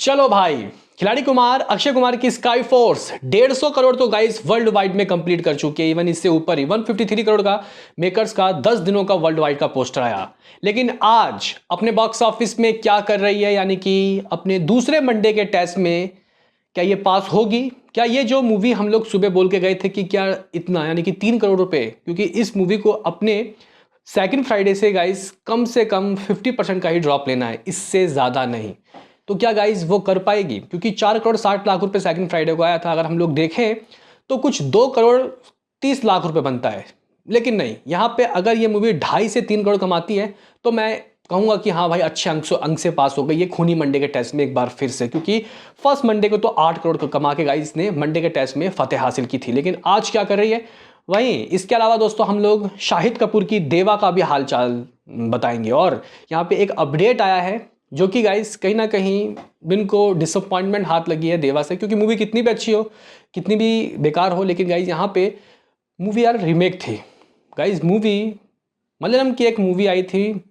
चलो भाई, खिलाड़ी कुमार अक्षय कुमार की स्काई फोर्स 150 करोड़ तो गाइस वर्ल्ड वाइड में कंप्लीट कर चुकी है। इवन इससे ऊपर ही 153 करोड़ का मेकर्स का 10 दिनों का वर्ल्ड वाइड का पोस्टर आया। लेकिन आज अपने बॉक्स ऑफिस में क्या कर रही है, यानी कि अपने दूसरे मंडे के टेस्ट में क्या ये पास होगी? क्या ये जो मूवी हम लोग सुबह बोल के गए थे कि क्या इतना यानी कि 3 करोड़ रुपए, क्योंकि इस मूवी को अपने सेकंड फ्राइडे से कम 50% का ही ड्रॉप लेना है, इससे ज़्यादा नहीं। तो क्या गाइज वो कर पाएगी? क्योंकि 4 करोड़ 60 लाख रुपए सेकंड फ्राइडे को आया था। अगर हम लोग देखें तो कुछ 2 करोड़ 30 लाख रुपए बनता है। लेकिन नहीं, यहाँ पे अगर ये मूवी 2.5 से 3 करोड़ कमाती है तो मैं कहूँगा कि हाँ भाई, अच्छे अंक से पास हो गई ये खूनी मंडे के टेस्ट में एक बार फिर से। क्योंकि फर्स्ट मंडे को तो 8 करोड़ का कमा के गाइज ने मंडे के टेस्ट में फतेह हासिल की थी। लेकिन आज क्या कर रही है? वहीं इसके अलावा दोस्तों हम लोग शाहिद कपूर की देवा का भी हालचाल बताएंगे। और यहाँ पे एक अपडेट आया है जो कि गाइस कहीं ना कहीं इनको डिसअपॉइंटमेंट हाथ लगी है देवा से। क्योंकि मूवी कितनी भी अच्छी हो, कितनी भी बेकार हो, लेकिन गाइस यहाँ पे मूवी यार रीमेक थी। गाइस मूवी मलयालम की एक मूवी आई थी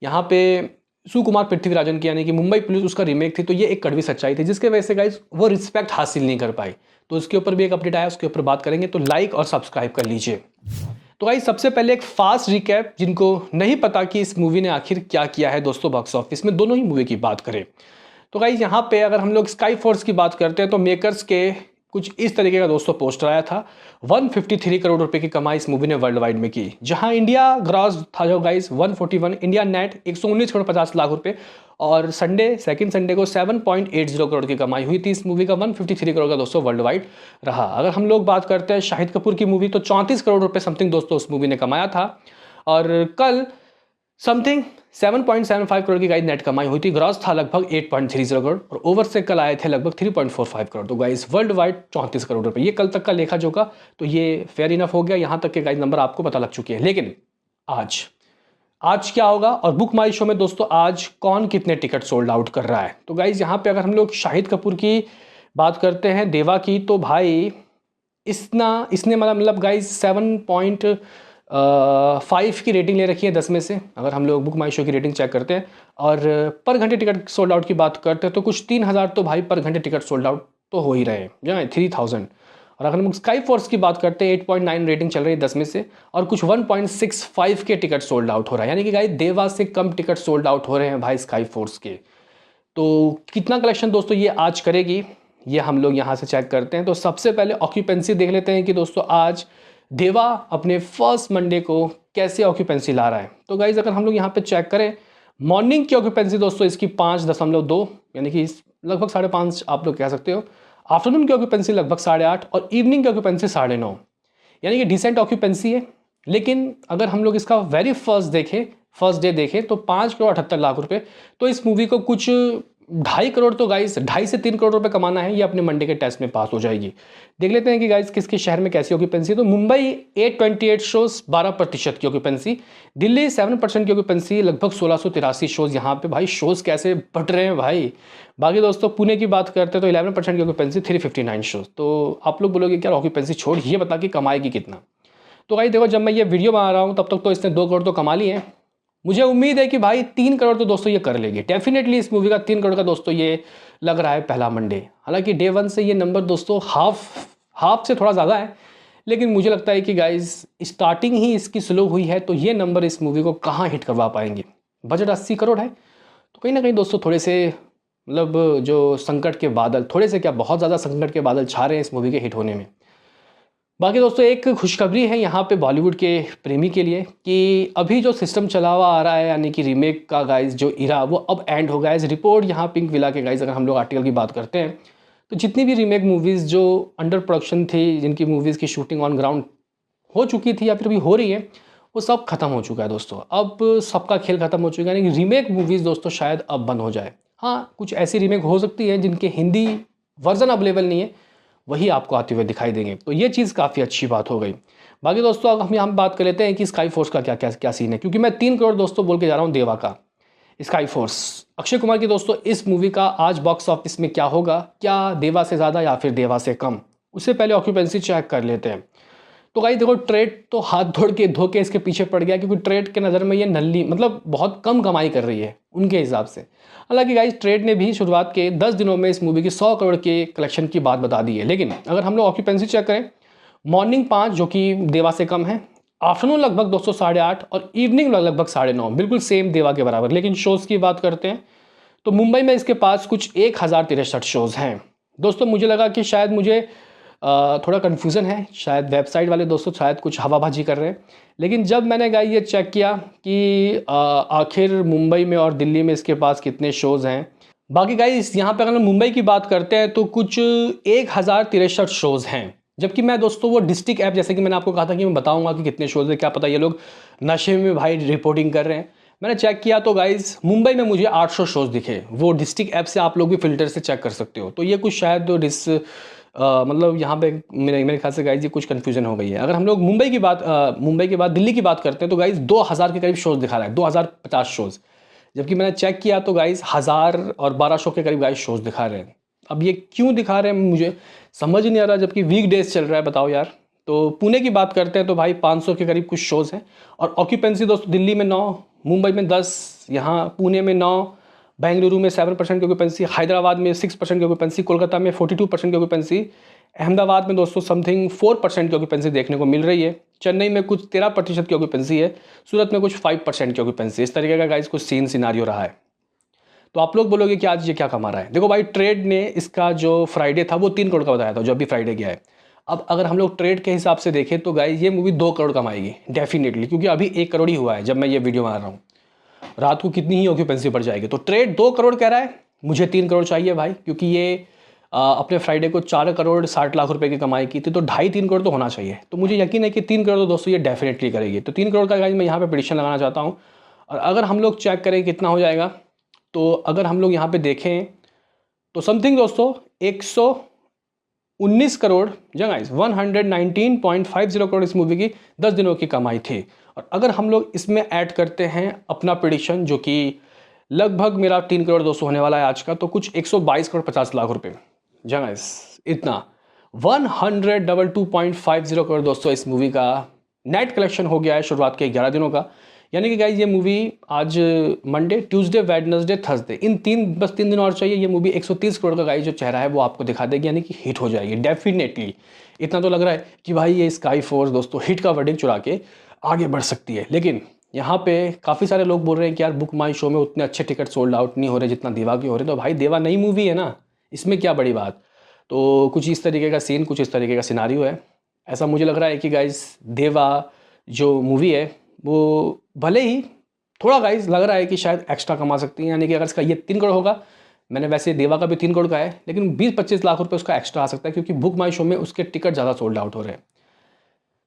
यहाँ पे सुकुमार पृथ्वीराजन की, यानी कि मुंबई पुलिस, उसका रीमेक थी। तो ये एक कड़वी सच्चाई थी जिसके वजह से गाइस वो रिस्पेक्ट हासिल नहीं कर पाई। तो उसके ऊपर भी एक अपडेट आया, उसके ऊपर बात करेंगे। तो लाइक और सब्सक्राइब कर लीजिए। तो गाइस सबसे पहले एक फास्ट रिकैप, जिनको नहीं पता कि इस मूवी ने आखिर क्या किया है दोस्तों बॉक्स ऑफिस में, दोनों ही मूवी की बात करें तो गाइस यहाँ पे अगर हम लोग स्काई फोर्स की बात करते हैं तो मेकर्स के कुछ इस तरीके का दोस्तों पोस्टर आया था। 153 करोड़ रुपए की कमाई इस मूवी ने वर्ल्ड वाइड में की, जहां इंडिया ग्रॉस था जो guys 141, India net 119 crore 50 lakh रुपए। और सेकंड संडे को 7.80 करोड़ की कमाई हुई थी इस मूवी का। 153 करोड़ का दोस्तों वर्ल्ड वाइड रहा। अगर हम लोग बात करते हैं शाहिद कपूर की मूवी तो 34 करोड़ रुपए समथिंग दोस्तों उस मूवी ने कमाया था। और कल समथिंग 7.75 करोड़ की गाइस नेट कमाई हुई थी। ग्रॉस था लगभग 8.30 करोड़ और ओवर से कल आए थे लगभग 3.45 करोड़। तो गाइस वर्ल्ड वाइड 34 करोड़ रुपए, ये कल तक का लेखा जोखा तो ये फेयर इनफ हो गया। यहाँ तक के गाइस नंबर आपको पता लग चुके हैं। लेकिन आज क्या होगा और बुक माई शो में दोस्तों आज कौन कितने टिकट सोल्ड आउट कर रहा है? तो गाइज यहाँ पे अगर हम लोग शाहिद कपूर की बात करते हैं देवा की, तो भाई इसने मतलब गाइज 7.5 की रेटिंग ले रखी है 10 में से, अगर हम लोग बुक माई शो की रेटिंग चेक करते हैं। और पर घंटे टिकट सोल्ड आउट की बात करते हैं तो कुछ 3,000 तो भाई पर घंटे टिकट सोल्ड आउट तो हो ही रहे हैं, जो है 3,000। और अगर हम स्काई फोर्स की बात करते हैं 8.9 रेटिंग चल रही है 10 में से, और कुछ 1.65 के टिकट सोल्ड आउट हो रहा है। यानी कि गाइस देवा से कम टिकट सोल्ड आउट हो रहे हैं भाई स्काई फोर्स के। तो कितना कलेक्शन दोस्तों ये आज करेगी, ये हम लोग यहाँ से चेक करते हैं। तो सबसे पहले ऑक्यूपेंसी देख लेते हैं कि दोस्तों आज देवा अपने फर्स्ट मंडे को कैसे ऑक्यूपेंसी ला रहा है। तो गाइज अगर हम लोग यहाँ पे चेक करें, मॉर्निंग की ऑक्यूपेंसी दोस्तों इसकी 5.2, यानी कि लगभग 5.5 आप लोग कह सकते हो। आफ्टरनून की ऑक्यूपेंसी लगभग 8.5 और इवनिंग की ऑक्यूपेंसी 9.5, यानी कि डिसेंट ऑक्यूपेंसी है। लेकिन अगर हम लोग इसका फर्स्ट डे देखें तो 5 करोड़ 78 लाख रुपए। तो इस मूवी को कुछ 2.5 करोड़ तो गाइस 2.5 से 3 करोड़ रुपए कमाना है, ये अपने मंडे के टेस्ट में पास हो जाएगी। देख लेते हैं कि गाइस किसके शहर में कैसी ऑक्यूपेंसी। तो मुंबई 828 शोज 12% की ऑक्यूपेंसी, दिल्ली 7% की ऑक्यूपेंसी, लगभग 1683 शोज। यहाँ पे भाई शोज कैसे बट रहे हैं भाई। बाकी दोस्तों पुणे की बात करते हैं तो 11% की ऑक्यूपेंसी, 359 शोज। तो आप लोग बोलोगे क्या ऑक्यूपेंसी छोड़, ये बता कि कमाएगी कितना। तो भाई देखो, जब मैं ये वीडियो बना रहा हूँ तब तक तो इसने 2 करोड़ तो कमा लिए हैं। मुझे उम्मीद है कि भाई 3 करोड़ तो दोस्तों ये कर लेगी डेफिनेटली। इस मूवी का 3 करोड़ का दोस्तों ये लग रहा है पहला मंडे। हालांकि डे 1 से ये नंबर दोस्तों हाफ से थोड़ा ज़्यादा है, लेकिन मुझे लगता है कि गाइज स्टार्टिंग ही इसकी स्लो हुई है तो ये नंबर इस मूवी को कहाँ हिट करवा पाएंगे। बजट 80 करोड़ है तो कहीं ना कहीं दोस्तों थोड़े से मतलब जो संकट के बादल, थोड़े से क्या बहुत ज़्यादा संकट के बादल छा रहे हैं इस मूवी के हिट होने में। बाकी दोस्तों एक खुशखबरी है यहाँ पे बॉलीवुड के प्रेमी के लिए कि अभी जो सिस्टम चला हुआ आ रहा है, यानी कि रीमेक का गाइज जो इरा, वो अब एंड हो गया है। रिपोर्ट यहाँ पिंक विला के गाइज अगर हम लोग आर्टिकल की बात करते हैं तो जितनी भी रीमेक मूवीज़ जो अंडर प्रोडक्शन थी, जिनकी मूवीज़ की शूटिंग ऑन ग्राउंड हो चुकी थी या फिर अभी हो रही है, वो सब खत्म हो चुका है दोस्तों। अब सबका खेल खत्म हो चुका है, यानी कि रीमेक मूवीज़ दोस्तों शायद अब बंद हो जाए। हाँ, कुछ ऐसी रीमेक हो सकती है जिनके हिंदी वर्जन अवेलेबल नहीं है, वही आपको आते हुए दिखाई देंगे। तो ये चीज़ काफ़ी अच्छी बात हो गई। बाकी दोस्तों अब हम यहाँ बात कर लेते हैं कि स्काई फोर्स का क्या सीन है, क्योंकि मैं 3 करोड़ दोस्तों बोल के जा रहा हूँ देवा का। स्काई फोर्स अक्षय कुमार की दोस्तों इस मूवी का आज बॉक्स ऑफिस में क्या होगा, क्या देवा से ज़्यादा या फिर देवा से कम? उससे पहले ऑक्यूपेंसी चेक कर लेते हैं। तो गाइस देखो ट्रेड तो हाथ धो के इसके पीछे पड़ गया, क्योंकि ट्रेड के नज़र में ये नल्ली मतलब बहुत कम कमाई कर रही है उनके हिसाब से। हालांकि गाइस ट्रेड ने भी शुरुआत के 10 दिनों में इस मूवी की 100 करोड़ के कलेक्शन की बात बता दी है। लेकिन अगर हम लोग ऑक्यूपेंसी चेक करें, मॉर्निंग 5 जो कि देवा से कम है, आफ्टरनून लगभग 200 साढ़े 8 और इवनिंग लगभग 9:30, बिल्कुल सेम देवा के बराबर। लेकिन शोज़ की बात करते हैं तो मुंबई में इसके पास कुछ 1063 शोज़ हैं। दोस्तों मुझे लगा कि शायद मुझे थोड़ा कन्फ्यूज़न है, शायद वेबसाइट वाले दोस्तों शायद कुछ हवाबाजी कर रहे हैं। लेकिन जब मैंने गाइस ये चेक किया कि आखिर मुंबई में और दिल्ली में इसके पास कितने शोज़ हैं, बाकी गाइस यहाँ पे अगर हम मुंबई की बात करते हैं तो कुछ 1063 शोज़ हैं। जबकि मैं दोस्तों वो डिस्ट्रिक्ट ऐप, जैसे कि मैंने आपको कहा था कि मैं बताऊंगा कि कितने शोज़ है, क्या पता ये लोग नशे में भाई रिपोर्टिंग कर रहे हैं। मैंने चेक किया तो गाइस मुंबई में मुझे 800 शोज़ दिखे। वो डिस्ट्रिक्ट ऐप से आप लोग भी फिल्टर से चेक कर सकते हो। तो ये कुछ शायद मतलब यहाँ पे मेरे ख्याल से गाइस ये कुछ कन्फ्यूजन हो गई है। अगर हम लोग मुंबई के बाद दिल्ली की बात करते हैं तो गाइस 2000 के करीब शोज़ दिखा रहा है, 2050 शोज़। जबकि मैंने चेक किया तो गाइस 1000 और 1200 के करीब गाइस शोज़ दिखा रहे हैं। अब ये क्यों दिखा रहे हैं मुझे समझ नहीं आ रहा, जबकि वीक डेज चल रहा है, बताओ यार। तो पुणे की बात करते हैं तो भाई 500 के करीब कुछ शोज़ हैं। और ऑक्यूपेंसी दोस्तों दिल्ली में 9, मुंबई में 10, यहाँ पुणे में 9, बेंगलुरु में 7% की ऑक्यूपेंसी, हैदराबाद में 6% की ऑक्यूपेंसी, कोलकाता में 42% की ऑक्यूपेंसी, अहमदाबाद में दोस्तों समथिंग 4% की ऑक्यूपेंसी देखने को मिल रही है, चेन्नई में कुछ 13% की ऑक्यूपेंसी है, सूरत में कुछ 5% की ऑक्यूपेंसी। इस तरीके का गाइस कुछ सीन सिनारियो रहा है। तो आप लोग बोलोगे कि आज ये क्या कमा रहा है। देखो भाई ट्रेड ने इसका जो फ्राइडे था वो 3 करोड़ का बताया था, जो अभी फ्राइडे गया है। अब अगर हम लोग ट्रेड के हिसाब से देखें तो गाइस ये मूवी 2 करोड़ कमाएगी डेफिनेटली, क्योंकि अभी 1 करोड़ ही हुआ है जब मैं ये वीडियो बना रहा हूँ। रात को कितनी ही ऑक्यूपेंसी बढ़ जाएगी। तो ट्रेड 2 करोड़ कह रहा है, मुझे 3 करोड़ चाहिए भाई, क्योंकि ये अपने फ्राइडे को 4 करोड़ 60 लाख रुपए की कमाई की थी, तो 2.5-3 करोड़ तो होना चाहिए। तो मुझे यकीन है कि 3 करोड़ तो दोस्तों ये डेफिनेटली करेगी। तो 3 करोड़ का गाइस मैं यहाँ पे प्रेडिक्शन लगाना चाहता हूँ। और अगर हम लोग चेक करें कितना हो जाएगा, तो अगर हम लोग यहाँ पे देखें तो समथिंग दोस्तों 119 करोड़ गाइस 119.50 करोड़ इस मूवी की 10 दिनों की कमाई थी। और अगर हम लोग इसमें ऐड करते हैं अपना प्रेडिक्शन, जो कि लगभग मेरा 3 करोड़ दोस्तों होने वाला है आज का, तो कुछ 122 करोड़ 50 लाख रुपए गाइस, इतना 122.50 करोड़ दोस्तों इस मूवी का नेट कलेक्शन हो गया है शुरुआत के 11 दिनों का। यानी कि गाइस ये मूवी आज मंडे, ट्यूसडे, वेडनेसडे, थर्सडे, इन बस 3 दिन और चाहिए, ये मूवी 130 करोड़ का गाइस जो चेहरा है वो आपको दिखा देगी, यानी कि हिट हो जाएगी डेफिनेटली। इतना तो लग रहा है कि भाई ये स्काई फोर्स दोस्तों हिट का वर्डिक्ट चुरा के आगे बढ़ सकती है। लेकिन यहाँ पे काफ़ी सारे लोग बोल रहे हैं कि यार बुक माई शो में उतने अच्छे टिकट सोल्ड आउट नहीं हो रहे जितना देवा के हो रहे। तो भाई देवा नई मूवी है ना, इसमें क्या बड़ी बात। तो कुछ इस तरीके का सीन, कुछ इस तरीके का सिनारियो है। ऐसा मुझे लग रहा है कि गाइस देवा जो मूवी है वो भले ही थोड़ा गाइस लग रहा है कि शायद एक्स्ट्रा कमा सकती है। यानी कि अगर इसका ये 3 करोड़ होगा, मैंने वैसे देवा का भी 3 करोड़ का है, लेकिन 20-25 लाख रुपए उसका एक्स्ट्रा आ सकता है, क्योंकि बुक माई शो में उसके टिकट ज़्यादा सोल्ड आउट हो रहे हैं।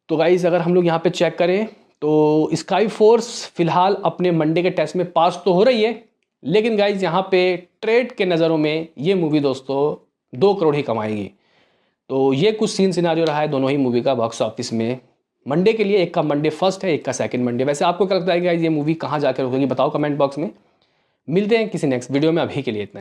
तो गाइस अगर हम लोग यहाँ पे चेक करें तो स्काई फोर्स फिलहाल अपने मंडे के टेस्ट में पास तो हो रही है, लेकिन गाइस यहाँ पे ट्रेड के नज़रों में ये मूवी दोस्तों 2 करोड़ ही कमाएगी। तो ये कुछ सीन सिनारियो रहा है दोनों ही मूवी का बॉक्स ऑफिस में मंडे के लिए। एक का मंडे फर्स्ट है, एक का सेकंड मंडे। वैसे आपको क्या लगता है कि गाइस ये मूवी कहाँ जाकर रुकेगी, बताओ कमेंट बॉक्स में। मिलते हैं किसी नेक्स्ट वीडियो में, अभी के लिए इतना ही।